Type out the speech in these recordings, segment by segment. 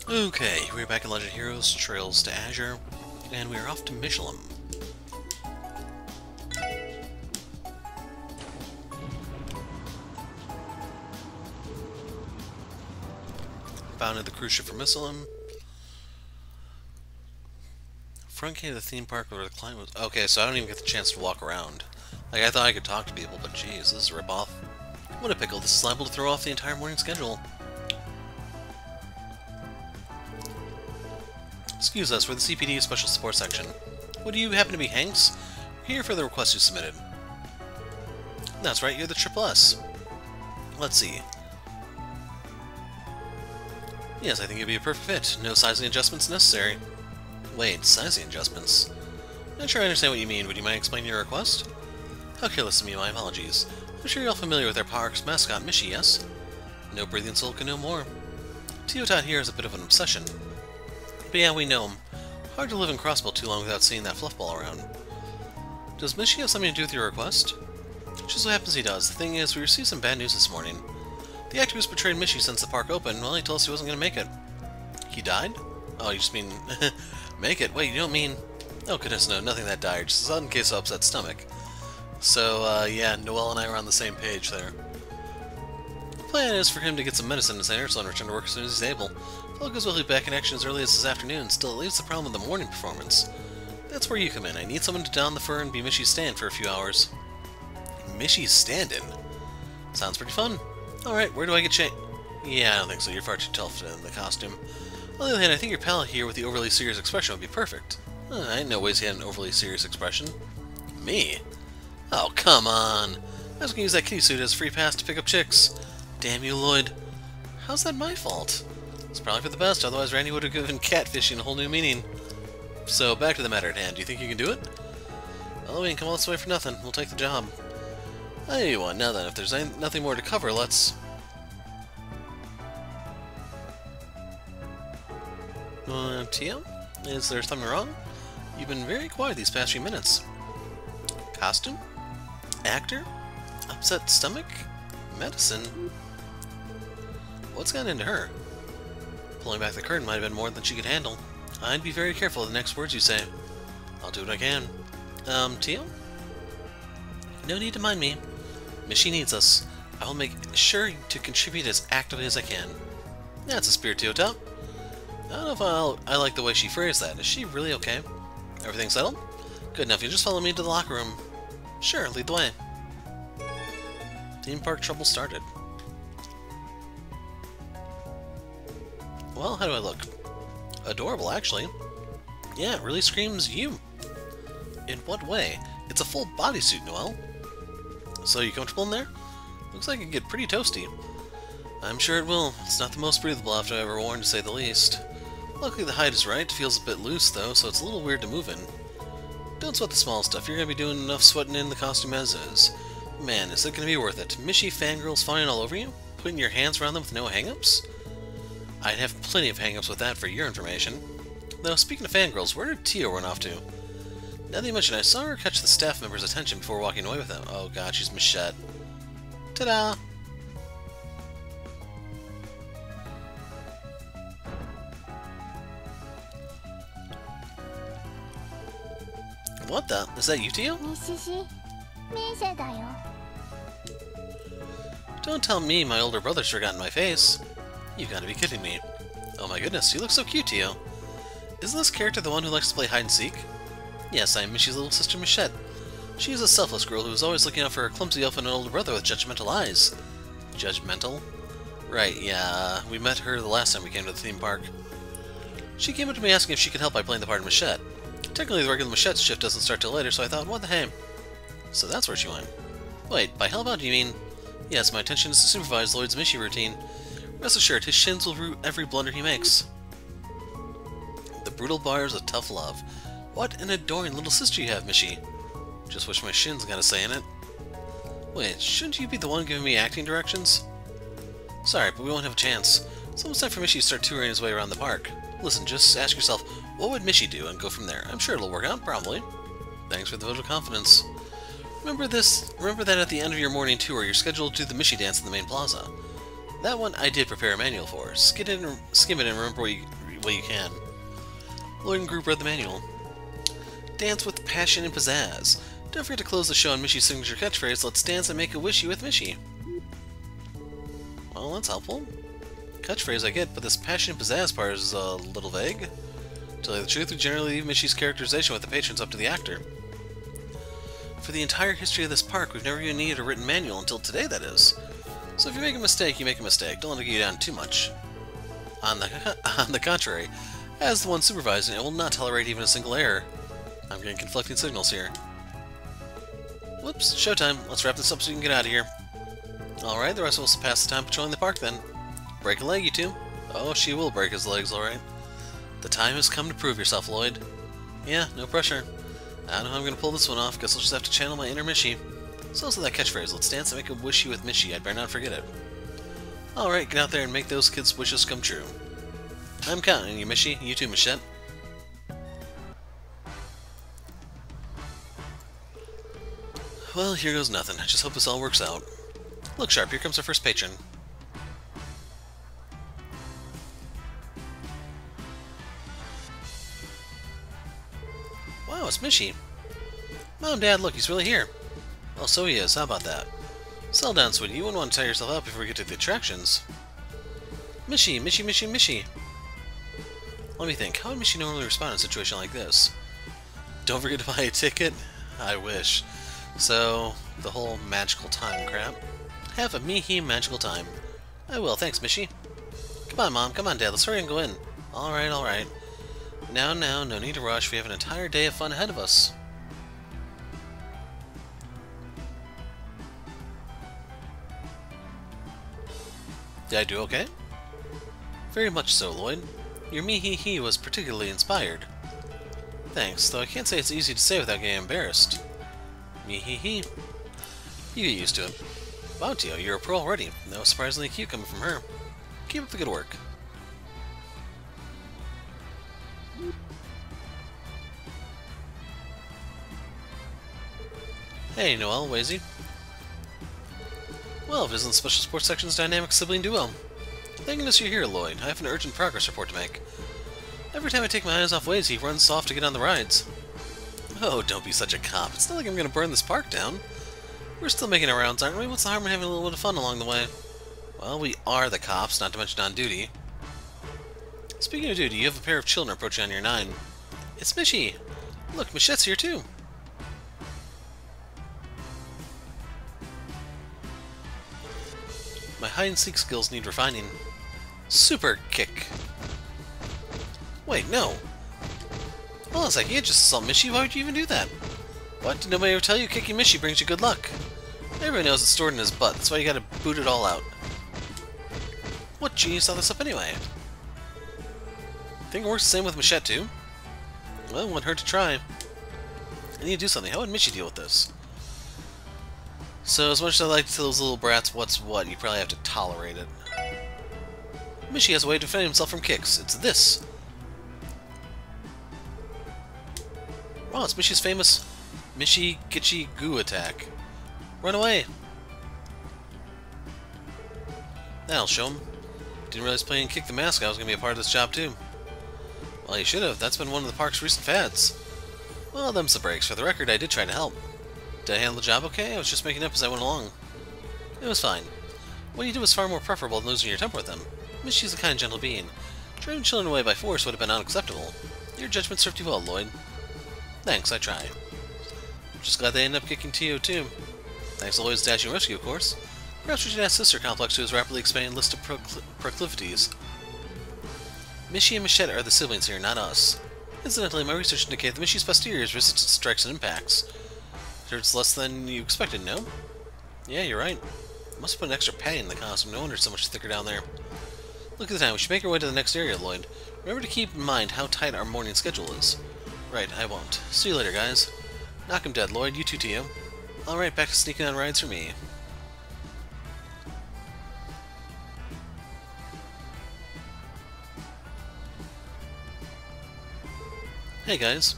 Okay, we're back in Legend Heroes, Trails to Azure, and we're off to Mishy. Bound at the cruise ship for Mishy. Front gate of the theme park where the client was... Okay, so I don't even get the chance to walk around. Like, I thought I could talk to people, but geez, this is a ripoff. What a pickle, this is liable to throw off the entire morning schedule. Excuse us, we're the CPD Special Support Section. What do you happen to be, Hanks? We're here for the request you submitted. That's right, you're the Triple S. Let's see. Yes, I think you'd be a perfect fit. No sizing adjustments necessary. Wait, sizing adjustments? Not sure I understand what you mean. Would you mind explaining your request? How careless of me, my apologies. I'm sure you're all familiar with our park's mascot, Mishy, yes? No breathing soul can know more. Teotot here is a bit of an obsession. But yeah, we know him. Hard to live in Crossbell too long without seeing that fluffball around. Does Mishy have something to do with your request? Just so happens he does. The thing is, we received some bad news this morning. The activist betrayed Mishy since the park opened. Well, he told us he wasn't going to make it. He died? Oh, you just mean... make it? Wait, you don't mean... Oh, goodness, no, nothing that dire. Just a sudden case of upset stomach. So, yeah, Noelle and I were on the same page there. The plan is for him to get some medicine in his Anderson and return to work as soon as he's able. If all goes well, he'll be back in action as early as this afternoon. Still, it leaves the problem with the morning performance. That's where you come in. I need someone to don the fur and be Mishy's stand for a few hours. Mishy's stand-in? Sounds pretty fun. Alright, where do I get changed? Yeah, I don't think so. You're far too tough in the costume. On the other hand, I think your pal here with the overly serious expression would be perfect. I didn't know Waze had an overly serious expression. Me? Oh, come on! I was gonna use that kitty suit as a free pass to pick up chicks. Damn you, Lloyd. How's that my fault? It's probably for the best, otherwise Randy would have given catfishing a whole new meaning. So, back to the matter at hand. Do you think you can do it? Well, we ain't come all this way for nothing. We'll take the job. Anyway, now then, if there's nothing more to cover, let's... Tio? Is there something wrong? You've been very quiet these past few minutes. Costume? Actor? Upset stomach? Medicine? What's gotten into her? Pulling back the curtain might have been more than she could handle. I'd be very careful of the next words you say. I'll do what I can. Tio? No need to mind me. Mishy needs us. I will make sure to contribute as actively as I can. That's a spirit, Teotot. I don't know if I like the way she phrased that. Is she really okay? Everything settled? Good enough. You just follow me to the locker room. Sure, lead the way. Theme park trouble started. Well, how do I look? Adorable, actually. Yeah, it really screams you. In what way? It's a full bodysuit, Noelle. So, you comfortable in there? Looks like it can get pretty toasty. I'm sure it will. It's not the most breathable outfit I've ever worn, to say the least. Luckily, the height is right. It feels a bit loose, though, so it's a little weird to move in. Don't sweat the small stuff. You're going to be doing enough sweating in the costume as is. Man, is it going to be worth it? Mishy fangirls fawning all over you? Putting your hands around them with no hang-ups? I'd have plenty of hang-ups with that for your information. Though, speaking of fangirls, where did Tio run off to? Now that you mention, I saw her catch the staff member's attention before walking away with him. Oh god, she's Michette. Ta-da! What the? Is that you, Tio? Don't tell me my older brother's forgotten my face. You've got to be kidding me. Oh my goodness, you look so cute, Tio. Isn't this character the one who likes to play hide-and-seek? Yes, I am Mishy's little sister Michette. She is a selfless girl who is always looking out for her clumsy elf and older brother with judgmental eyes. Judgmental? Right, yeah, we met her the last time we came to the theme park. She came up to me asking if she could help by playing the part of Michette. Technically, the regular Michette's shift doesn't start till later, so I thought, what the hey? So that's where she went. Wait, by help out do you mean... Yes, my intention is to supervise Lloyd's Mishy routine. Rest assured, his shins will rue every blunder he makes. The brutal bars of tough love. What an adoring little sister you have, Mishy. Just wish my shins got a say in it. Wait, shouldn't you be the one giving me acting directions? Sorry, but we won't have a chance. It's almost time for Mishy to start touring his way around the park. Listen, just ask yourself, what would Mishy do, and go from there. I'm sure it'll work out, probably. Thanks for the vote of confidence. Remember that at the end of your morning tour, you're scheduled to do the Mishy dance in the main plaza. That one I did prepare a manual for. Skim it and remember what you can. Lloyd and group read the manual. Dance with passion and pizzazz. Don't forget to close the show on Mishy's signature catchphrase, let's dance and make a wishy with Mishy. Well, that's helpful. Catchphrase I get, but this passion and pizzazz part is a little vague. To tell you the truth, we generally leave Mishy's characterization with the patrons up to the actor. For the entire history of this park, we've never even needed a written manual until today, that is. So if you make a mistake, you make a mistake. Don't let it get you down too much. On the contrary, as the one supervising it, will not tolerate even a single error. I'm getting conflicting signals here. Whoops, showtime. Let's wrap this up so we can get out of here. Alright, the rest of us will pass the time patrolling the park then. Break a leg, you two. Oh, she will break his legs, alright. The time has come to prove yourself, Lloyd. Yeah, no pressure. I don't know how I'm going to pull this one off. Guess I'll just have to channel my inner Mishy. So also that catchphrase, let's dance and make a wishy with Mishy. I'd better not forget it. Alright, get out there and make those kids' wishes come true. I'm counting on you, Mishy. You too, Michette. Well, here goes nothing. I just hope this all works out. Look sharp, here comes our first patron. Wow, it's Mishy. Mom, Dad, look, he's really here. Well, so he is. How about that? Settle down, sweetie. You wouldn't want to tire yourself out before we get to the attractions. Mishy, Mishy, Mishy, Mishy. Let me think. How would Mishy normally respond in a situation like this? Don't forget to buy a ticket? I wish. So, the whole magical time crap. Have a me-he magical time. I will. Thanks, Mishy. Come on, Mom. Come on, Dad. Let's hurry and go in. Alright, alright. Now, no need to rush. We have an entire day of fun ahead of us. Did I do okay? Very much so, Lloyd. Your me-he-he was particularly inspired. Thanks, though I can't say it's easy to say without getting embarrassed. Me-he-he. You get used to it. Wow, Tio, you're a pro already. That was surprisingly cute coming from her. Keep up the good work. Hey, Noelle, Wazy. Well, if it isn't Special Sports Section's dynamic sibling duo. Thank goodness you're here, Lloyd. I have an urgent progress report to make. Every time I take my eyes off Wazy, he runs off to get on the rides. Oh, don't be such a cop. It's not like I'm going to burn this park down. We're still making our rounds, aren't we? What's the harm in having a little bit of fun along the way? Well, we are the cops, not to mention on duty. Speaking of duty, you have a pair of children approaching on your 9. It's Mishy. Look, Michette's here too. My hide-and-seek skills need refining. Super kick. Wait, no. Hold on a second, you just assault Mishy. Why would you even do that? What? Did nobody ever tell you kicking Mishy brings you good luck? Everybody knows it's stored in his butt. That's why you gotta boot it all out. What genius thought this up anyway? Think it works the same with Michette too? Well, it wouldn't hurt to try. I need to do something. How would Mishy deal with this? So, as much as I like to tell those little brats what's what, you probably have to tolerate it. Mishy has a way to defend himself from kicks. It's this. Wow, it's Mishy's famous Mishy Gitchy Goo attack. Run away! That'll show him. Didn't realize playing Kick the Mask I was going to be a part of this job too. Well, you should have. That's been one of the park's recent fads. Well, them's the breaks. For the record, I did try to help. Did I handle the job okay? I was just making up as I went along. It was fine. What you did was far more preferable than losing your temper with them. Mishy's a kind, gentle being. Driving children away by force would have been unacceptable. Your judgment served you well, Lloyd. Thanks, I try. Just glad they ended up kicking Tio too. Thanks to Lloyd's dashing rescue, of course. Perhaps we should add Sister Complex to his rapidly expanding list of proclivities. Mishy and Michette are the siblings here, not us. Incidentally, my research indicated that Mishy's posterior resisted strikes and impacts. It's less than you expected, no? Yeah, you're right. Must have put an extra padding in the costume. No wonder it's so much thicker down there. Look at the time. We should make our way to the next area, Lloyd. Remember to keep in mind how tight our morning schedule is. Right, I won't. See you later, guys. Knock him dead, Lloyd. You too, Tio. Alright, back to sneaking on rides for me. Hey, guys.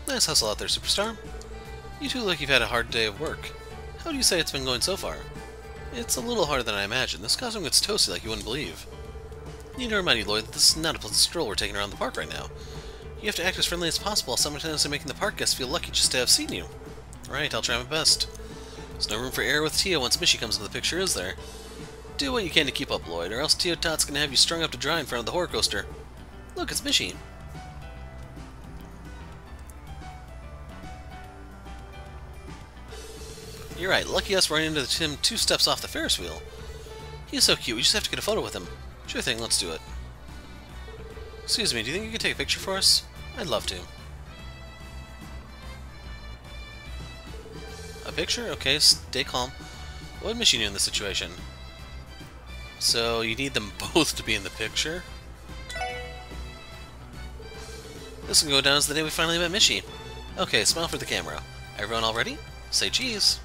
Nice hustle out there, superstar. You two look like you've had a hard day of work. How do you say it's been going so far? It's a little harder than I imagined. This costume gets toasty like you wouldn't believe. You need to remind you, Lloyd, that this is not a pleasant stroll we're taking around the park right now. You have to act as friendly as possible while simultaneously making the park guests feel lucky just to have seen you. Right, I'll try my best. There's no room for error with Tio once Mishy comes into the picture, is there? Do what you can to keep up, Lloyd, or else Tio Tot's gonna have you strung up to dry in front of the horror coaster. Look, it's Mishy. You're right, lucky us running into him 2 steps off the Ferris wheel. He's so cute, we just have to get a photo with him. Sure thing, let's do it. Excuse me, do you think you could take a picture for us? I'd love to. A picture? Okay, stay calm. What would Mishy do in this situation? So, you need them both to be in the picture? This can go down as the day we finally met Mishy. Okay, smile for the camera. Everyone all ready? Say cheese.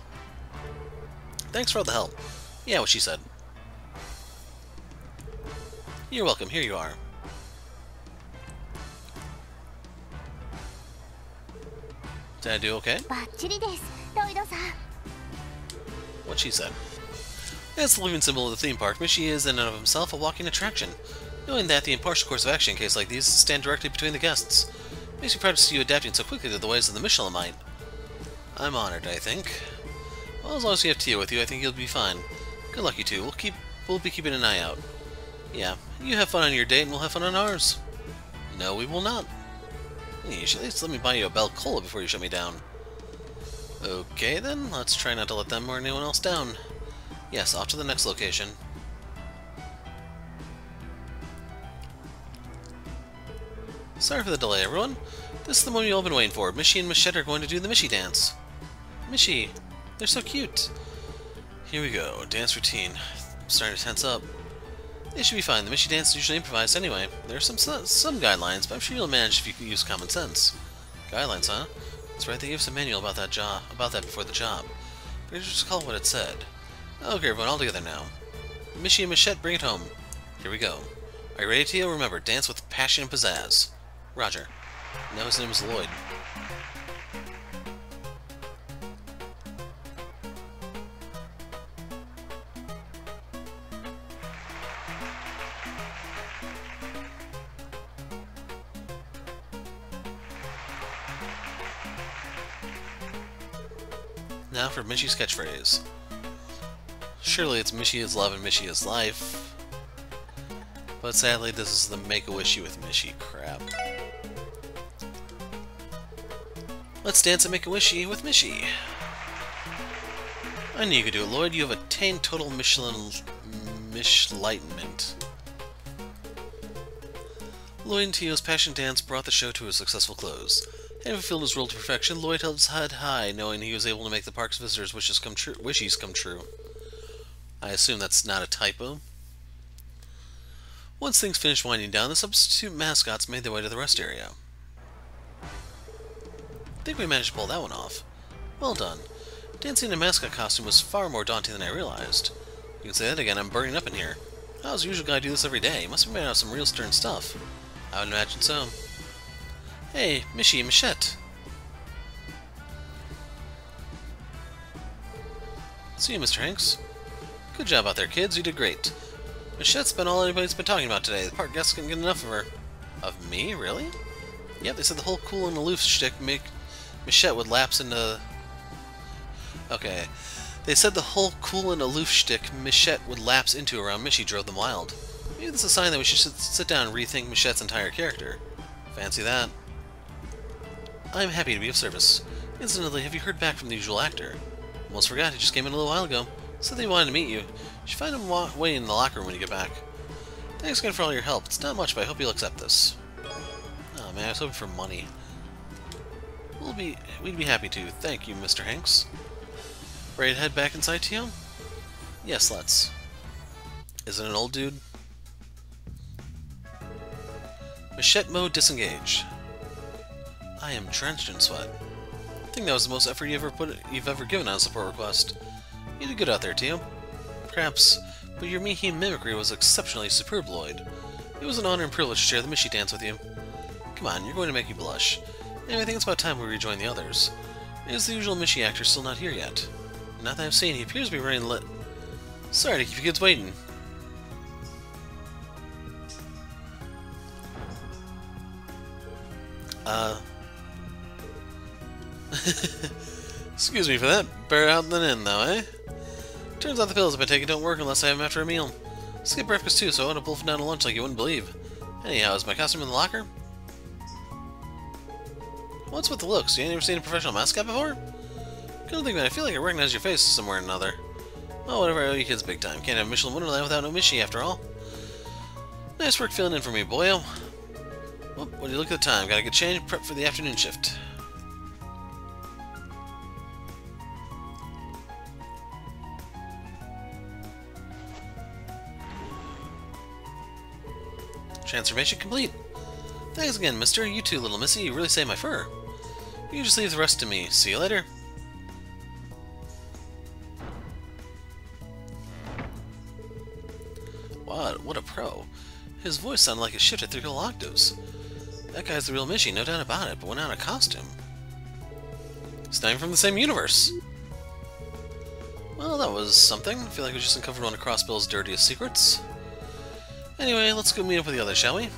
Thanks for all the help. Yeah, what she said. You're welcome, here you are. Did I do okay? What she said. As the living symbol of the theme park, Mishy is in and of himself a walking attraction. Knowing that, the impartial course of action in cases like these stand directly between the guests. Makes me proud to see you adapting so quickly to the ways of the Michelinite. I'm honored, I think. Well, as long as you have Tio with you, I think you'll be fine. Good luck, you two. We'll be keeping an eye out. Yeah, you have fun on your date, and we'll have fun on ours. No, we will not. You should at least let me buy you a Bell Cola before you shut me down. Okay, then. Let's try not to let them or anyone else down. Yes, off to the next location. Sorry for the delay, everyone. This is the moment you've all been waiting for. Mishy and Michette are going to do the Mishy dance. Mishy, they're so cute. Here we go. Dance routine. I'm starting to tense up. They should be fine. The Mishy dance is usually improvised anyway. There are some guidelines, but I'm sure you'll manage if you can use common sense. Guidelines, huh? That's right. They gave us a manual about that before the job. But just recall what it said. Okay, everyone, all together now. Mishy and Michette, bring it home. Here we go. Are you ready, Tio? Remember, dance with passion and pizzazz. Roger. Now his name is Lloyd. Now for Mishy's catchphrase. Surely it's Mishy is love and Mishy is life. But sadly, this is the Make-A-Wishy with Mishy crap. Let's dance and Make-A-Wishy with Mishy. I knew you could do it, Lloyd. You have attained total Michelinment. Lloyd and Tio's passion dance brought the show to a successful close. Having fulfilled his role to perfection, Lloyd held his head high, knowing he was able to make the park's visitors' wishes come true. I assume that's not a typo. Once things finished winding down, the substitute mascots made their way to the rest area. I think we managed to pull that one off. Well done. Dancing in a mascot costume was far more daunting than I realized. You can say that again, I'm burning up in here. How does the usual guy do this every day? He must have been made out of some real stern stuff. I would imagine so. Hey, Mishy and Michette. See you, Mr. Hanks. Good job out there, kids. You did great. Michette's been all anybody's been talking about today. The park guests couldn't get enough of her. Of me? Really? Yep, they said the whole cool and aloof shtick Michette would lapse into... Okay. They said the whole cool and aloof shtick Michette would lapse into around Mishy drove them wild. Maybe that's a sign that we should sit down and rethink Michette's entire character. Fancy that. I'm happy to be of service. Incidentally, have you heard back from the usual actor? Almost forgot, he just came in a little while ago. Said that he wanted to meet you. You should find him waiting in the locker room when you get back. Thanks again for all your help. It's not much, but I hope you'll accept this. Oh man, I was hoping for money. We'd be happy to. Thank you, Mr. Hanks. Ready to head back inside, Tio? Yes, let's. Is it an old dude? Michette mode disengage. I am drenched in sweat. I think that was the most effort you've ever given on a support request. You did good out there, Tio. Perhaps, but your Mihi mimicry was exceptionally superb, Lloyd. It was an honor and privilege to share the Mishy dance with you. Come on, you're going to make you blush. And I think it's about time we rejoin the others. Is the usual Mishy actor still not here yet? Not that I've seen. He appears to be running lit. Sorry to keep you kids waiting. Excuse me for that. Better out than in, though, eh? Turns out the pills I've been taking don't work unless I have them after a meal. Skip breakfast too, so I wound up wolfing down to lunch like you wouldn't believe. Anyhow, is my costume in the locker? What's with the looks? You ain't ever seen a professional mascot before? Couldn't think, man. I feel like I recognize your face somewhere or another. Oh, whatever. I owe you kids big time. Can't have Michelin Wonderland without no Mishy, after all. Nice work filling in for me, boyo. Well, when you look at the time, gotta get changed, prep for the afternoon shift. Transformation complete. Thanks again, mister. You too, little missy. You really saved my fur. You can just leave the rest to me. See you later. What a pro. His voice sounded like it shifted 3 whole octaves. That guy's the real Mishy, no doubt about it, but went out of costume. He's not even from the same universe. Well, that was something. I feel like we just uncovered one of Crossbell's dirtiest secrets. Anyway, let's go meet up with the others, shall we?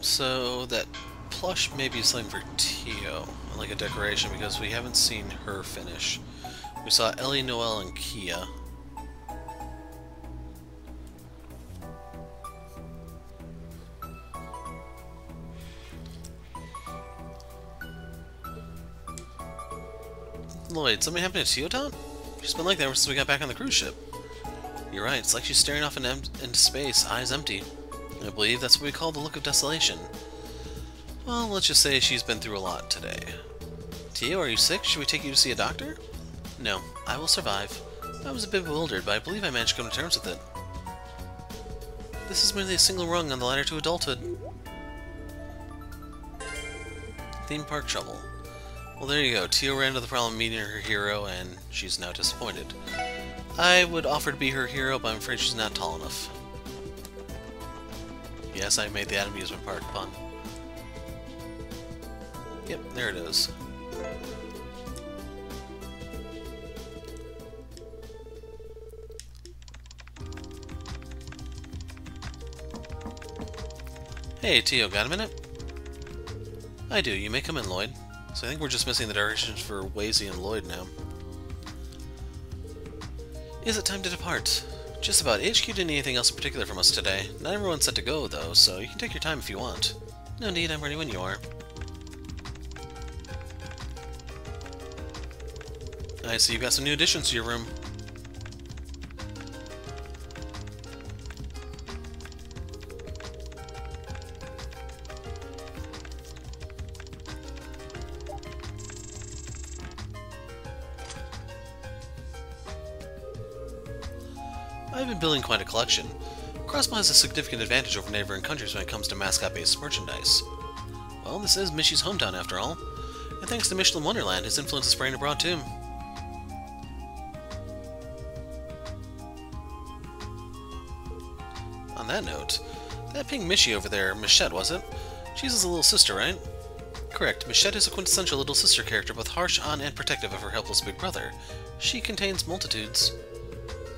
So, that plush may be something for Tio, like a decoration, because we haven't seen her finish. We saw Ellie, Noelle, and Kia. Lloyd, something happened to Tio Town? She's been like that ever since we got back on the cruise ship. You're right, it's like she's staring off into space, eyes empty. I believe that's what we call the look of desolation. Well, let's just say she's been through a lot today. Tio, are you sick? Should we take you to see a doctor? No, I will survive. I was a bit bewildered, but I believe I managed to come to terms with it. This is merely a single rung on the ladder to adulthood. Theme park trouble. Well, there you go. Tio ran into the problem of meeting her hero, and she's now disappointed. I would offer to be her hero, but I'm afraid she's not tall enough. Yes, I made the amusement park pun. Yep, there it is. Hey, Tio, got a minute? I do. You may come in, Lloyd. So I think we're just missing the directions for Wazy and Lloyd now. Is it time to depart? Just about. HQ didn't need anything else in particular from us today. Not everyone's set to go, though, so you can take your time if you want. No need, I'm ready when you are. I see you've got some new additions to your room. I've been building quite a collection. Crossbell has a significant advantage over neighboring countries when it comes to mascot-based merchandise. Well, this is Mishy's hometown, after all. And thanks to Michelin Wonderland, his influence is spreading abroad, too. On that note, that pink Mishy over there, Michette, was it? She's his little sister, right? Correct. Michette is a quintessential little sister character, both harsh on and protective of her helpless big brother. She contains multitudes.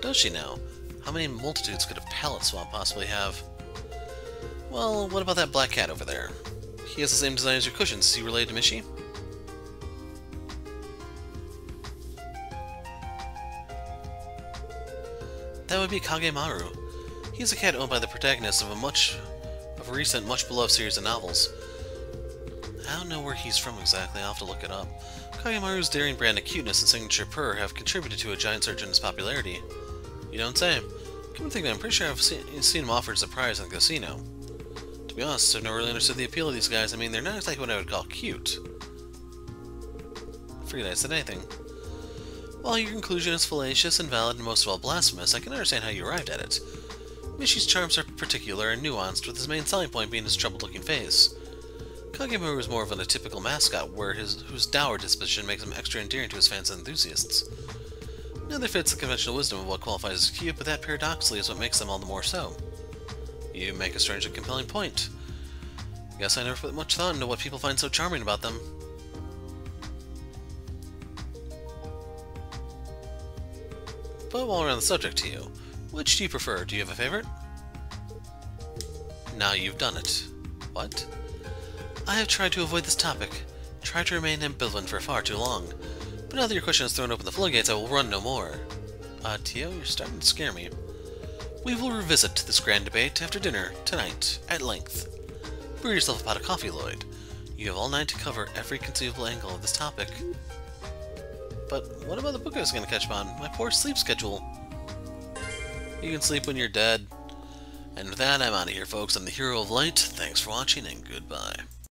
Does she now? How many multitudes could a palette swap possibly have? Well, what about that black cat over there? He has the same design as your cushions. Is he related to Mishy? That would be Kagemaru. He's a cat owned by the protagonist of a recent, much-beloved series of novels. I don't know where he's from exactly. I'll have to look it up. Kagemaru's daring brand of cuteness and signature purr have contributed to a giant surge in his popularity. You don't say. Come and think of it, I'm pretty sure I've seen him offered as a prize in the casino. To be honest, I've never really understood the appeal of these guys. I mean, they're not exactly what I would call cute. I forget I said anything. While your conclusion is fallacious and valid and most of all blasphemous, I can understand how you arrived at it. Mishy's charms are particular and nuanced, with his main selling point being his troubled-looking face. Kagemaru is more of an atypical mascot, whose dour disposition makes him extra endearing to his fans and enthusiasts. Neither fits the conventional wisdom of what qualifies as cute, but that paradoxically is what makes them all the more so. You make a strangely compelling point. Guess I never put much thought into what people find so charming about them. But while we're on the subject to you, which do you prefer? Do you have a favorite? Now you've done it. What? I have tried to avoid this topic, tried to remain ambivalent for far too long, but now that your question has thrown open the floodgates, I will run no more. Tio, you're starting to scare me. We will revisit this grand debate after dinner, tonight, at length. Brew yourself a pot of coffee, Lloyd. You have all night to cover every conceivable angle of this topic. But what about the book I was going to catch on? My poor sleep schedule. You can sleep when you're dead. And with that, I'm out of here, folks. I'm the Hero of Light. Thanks for watching, and goodbye.